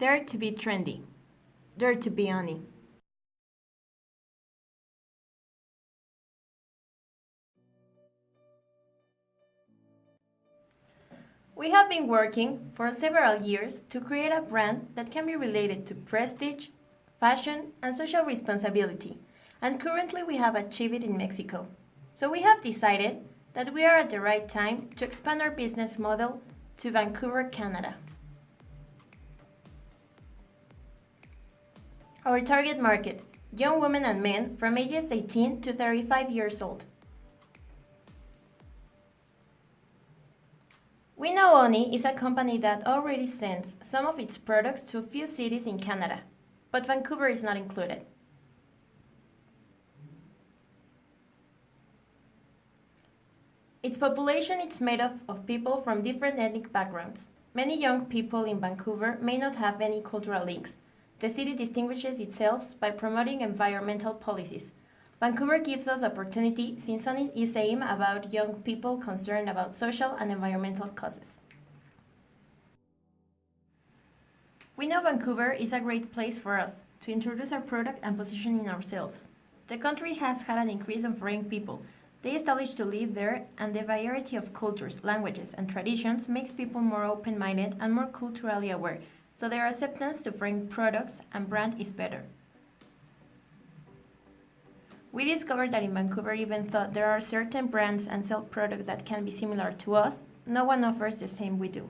Dare to be trendy. Dare to be ONI. We have been working for several years to create a brand that can be related to prestige, fashion, and social responsibility, and currently we have achieved it in Mexico. So we have decided that we are at the right time to expand our business model to Vancouver, Canada. Our target market, young women and men from ages 18 to 35 years old. We know ONI is a company that already sends some of its products to a few cities in Canada, but Vancouver is not included. Its population is made up of people from different ethnic backgrounds. Many young people in Vancouver may not have any cultural links. The city distinguishes itself by promoting environmental policies. Vancouver gives us opportunity since ONI is aimed about young people concerned about social and environmental causes. We know Vancouver is a great place for us to introduce our product and positioning ourselves. The country has had an increase of foreign people. They established to live there, and the variety of cultures, languages, and traditions makes people more open-minded and more culturally aware, so their acceptance to foreign products and brand is better. We discovered that in Vancouver, even though there are certain brands and sell products that can be similar to us, no one offers the same we do.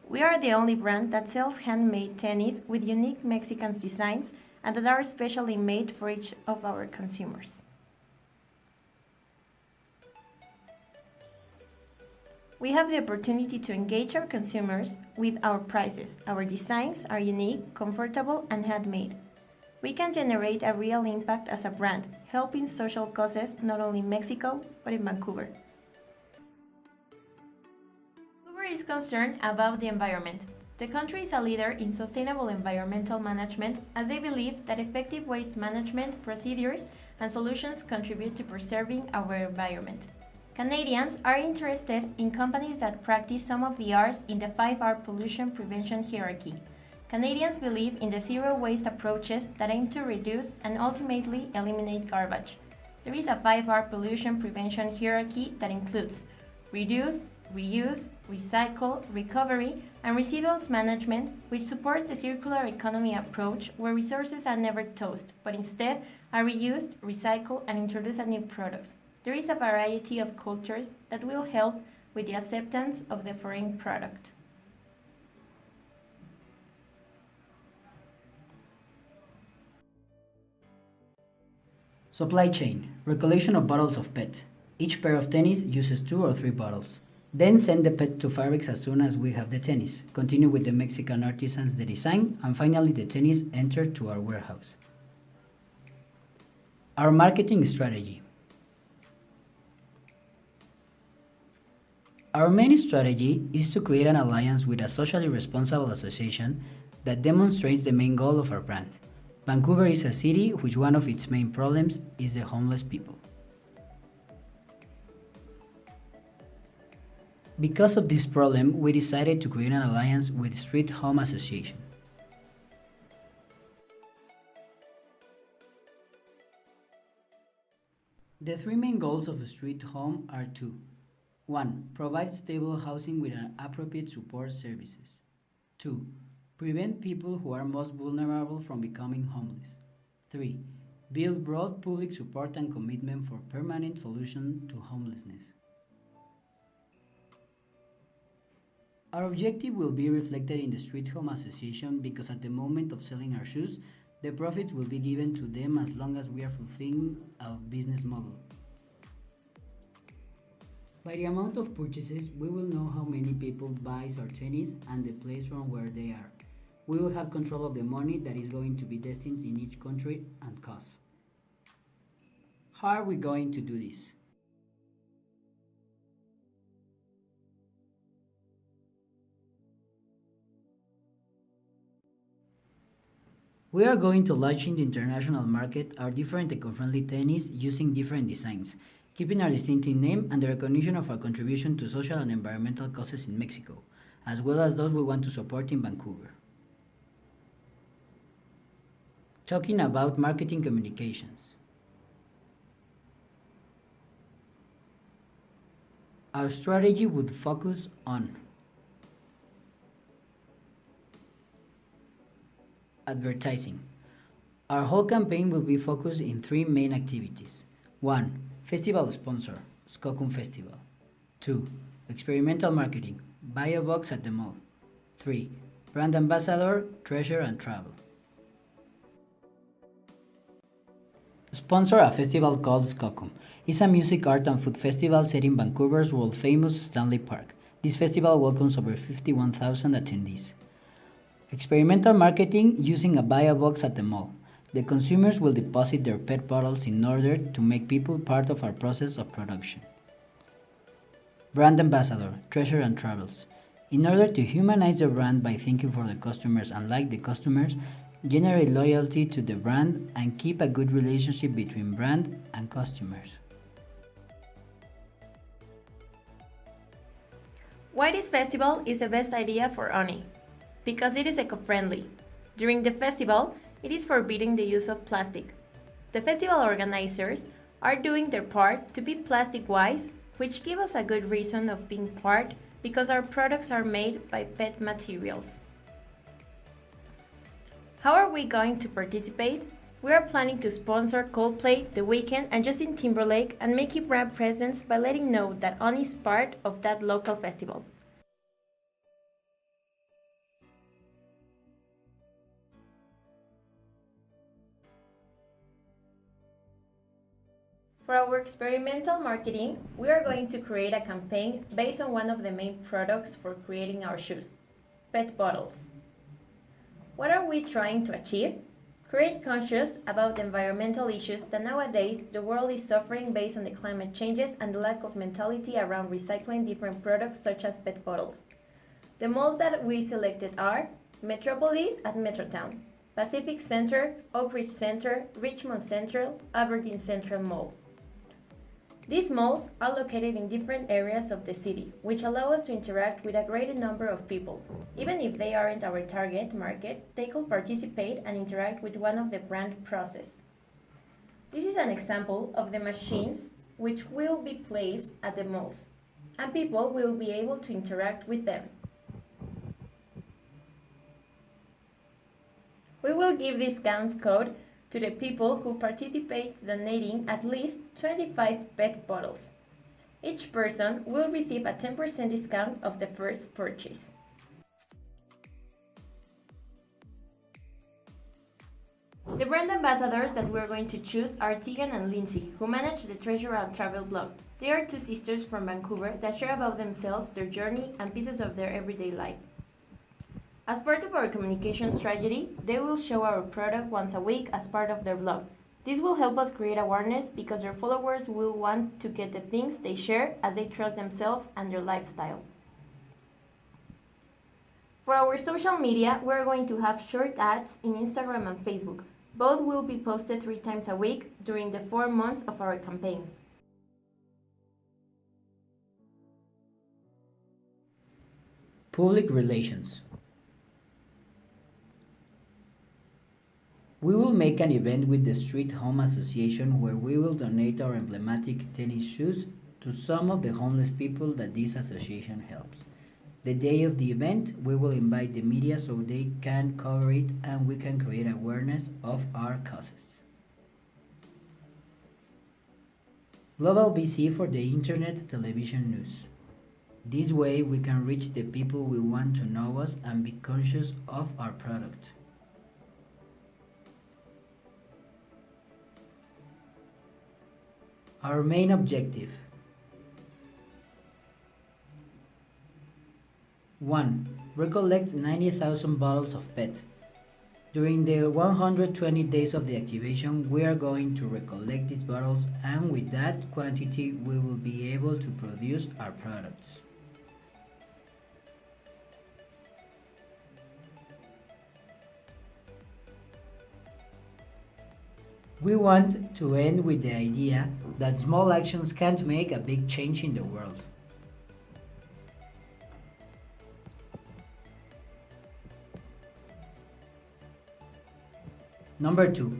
We are the only brand that sells handmade tennis with unique Mexican designs and that are specially made for each of our consumers. We have the opportunity to engage our consumers with our prices. Our designs are unique, comfortable, and handmade. We can generate a real impact as a brand, helping social causes not only in Mexico, but in Vancouver. Vancouver is concerned about the environment. The country is a leader in sustainable environmental management as they believe that effective waste management procedures and solutions contribute to preserving our environment. Canadians are interested in companies that practice some of the R's in the 5R pollution prevention hierarchy. Canadians believe in the zero waste approaches that aim to reduce and ultimately eliminate garbage. There is a 5R pollution prevention hierarchy that includes reduce, reuse, recycle, recovery, and residuals management, which supports the circular economy approach where resources are never tossed, but instead are reused, recycled, and introduced as new products. There is a variety of cultures that will help with the acceptance of the foreign product. Supply chain. Recollection of bottles of PET. Each pair of tennis uses 2 or 3 bottles. Then send the PET to fabrics as soon as we have the tennis. Continue with the Mexican artisans the design, and finally the tennis enter to our warehouse. Our marketing strategy. Our main strategy is to create an alliance with a socially responsible association that demonstrates the main goal of our brand. Vancouver is a city which one of its main problems is the homeless people. Because of this problem, we decided to create an alliance with Street Home Association. The 3 main goals of Street Home are 2. 1. Provide stable housing with an appropriate support services. 2. Prevent people who are most vulnerable from becoming homeless. 3. Build broad public support and commitment for permanent solution to homelessness. Our objective will be reflected in the Street Home Association because at the moment of selling our shoes, the profits will be given to them as long as we are fulfilling our business model. By the amount of purchases, we will know how many people buys our tennis and the place from where they are. We will have control of the money that is going to be destined in each country and cost. How are we going to do this? We are going to launch in the international market our different eco-friendly tennis using different designs, keeping our distinctive name and the recognition of our contribution to social and environmental causes in Mexico, as well as those we want to support in Vancouver. Talking about marketing communications. Our strategy would focus on advertising. Our whole campaign will be focused in three main activities. 1. Festival sponsor, Skokun Festival. 2. Experimental marketing, buy a box at the mall. 3. Brand ambassador, treasure and travel. Sponsor a festival called Skokun. It's a music, art and food festival set in Vancouver's world-famous Stanley Park. This festival welcomes over 51,000 attendees. Experimental marketing using a buy a box at the mall. The consumers will deposit their PET bottles in order to make people part of our process of production. Brand ambassador, treasure and travels. In order to humanize the brand by thinking for the customers and like the customers, generate loyalty to the brand and keep a good relationship between brand and customers. Why this festival is the best idea for ONI? Because it is eco-friendly. During the festival, it is forbidding the use of plastic. The festival organizers are doing their part to be plastic-wise, which give us a good reason of being part because our products are made by PET materials. How are we going to participate? We are planning to sponsor Coldplay, The Weeknd and Justin Timberlake and make a brand presence by letting know that ONI is part of that local festival. For our experimental marketing, we are going to create a campaign based on one of the main products for creating our shoes, PET bottles. What are we trying to achieve? Create conscious about the environmental issues that nowadays the world is suffering based on the climate changes and the lack of mentality around recycling different products such as PET bottles. The malls that we selected are Metropolis at Metrotown, Pacific Center, Oak Ridge Center, Richmond Central, Aberdeen Central Mall. These malls are located in different areas of the city, which allow us to interact with a greater number of people. Even if they aren't our target market, they could participate and interact with one of the brand process. This is an example of the machines which will be placed at the malls, and people will be able to interact with them. We will give discounts code to the people who participate donating at least 25 PET bottles. Each person will receive a 10% discount of the first purchase. The brand ambassadors that we're going to choose are Tegan and Lindsay, who manage the Treasure and Travel blog. They are two sisters from Vancouver that share about themselves, their journey, and pieces of their everyday life. As part of our communication strategy, they will show our product once a week as part of their blog. This will help us create awareness because their followers will want to get the things they share as they trust themselves and their lifestyle. For our social media, we're going to have short ads in Instagram and Facebook. Both will be posted 3 times a week during the 4 months of our campaign. Public relations. We will make an event with the Street Home Association where we will donate our emblematic tennis shoes to some of the homeless people that this association helps. The day of the event, we will invite the media so they can cover it and we can create awareness of our causes. Global VC for the Internet Television News. This way we can reach the people we want to know us and be conscious of our product. Our main objective. 1. Recollect 90,000 bottles of PET. During the 120 days of the activation, we are going to recollect these bottles and with that quantity we will be able to produce our products. We want to end with the idea that small actions can't make a big change in the world. Number 2.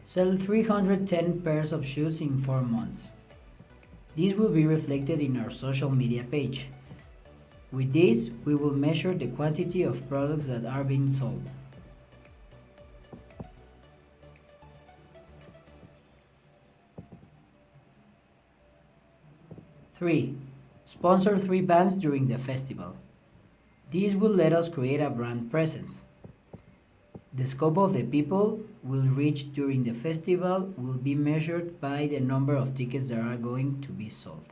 Sell 310 pairs of shoes in 4 months. This will be reflected in our social media page. With this, we will measure the quantity of products that are being sold. 3. Sponsor 3 bands during the festival. This will let us create a brand presence. The scope of the people will reach during the festival will be measured by the number of tickets that are going to be sold.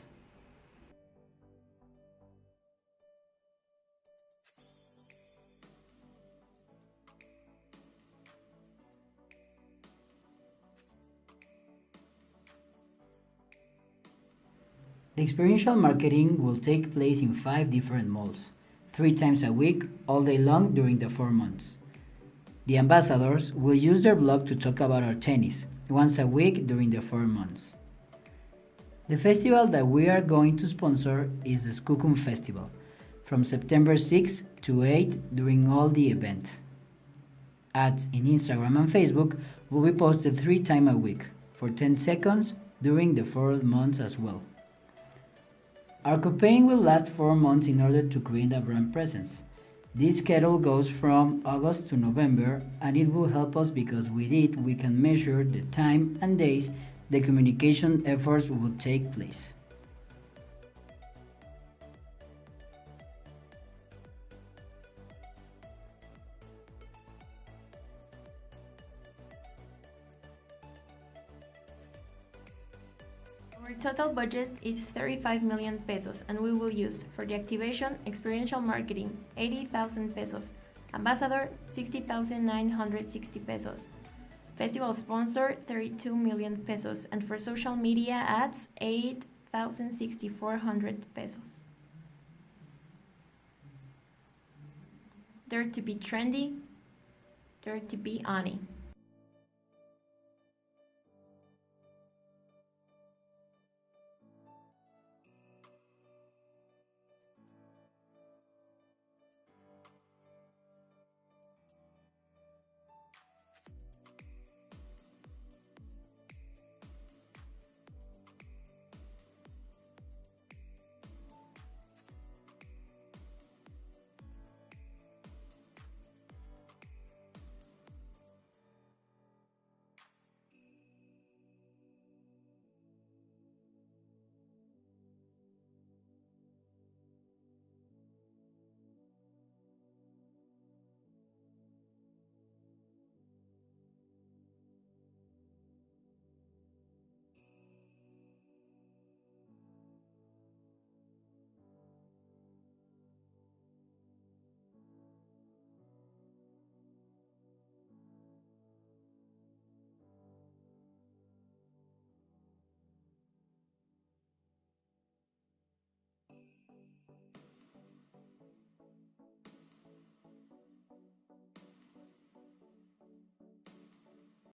The experiential marketing will take place in 5 different malls, 3 times a week, all day long during the 4 months. The ambassadors will use their blog to talk about our tennis, once a week during the 4 months. The festival that we are going to sponsor is the Skookum Festival, from September 6 to 8 during all the event. Ads in Instagram and Facebook will be posted 3 times a week, for 10 seconds during the 4 months as well. Our campaign will last 4 months in order to create a brand presence. This schedule goes from August to November, and it will help us because with it we can measure the time and days the communication efforts will take place. Our total budget is 35 million pesos, and we will use for the activation experiential marketing 80,000 pesos, ambassador 60,960 pesos, festival sponsor 32 million pesos, and for social media ads 8,6400 pesos. Dare to be trendy, dare to be ONI.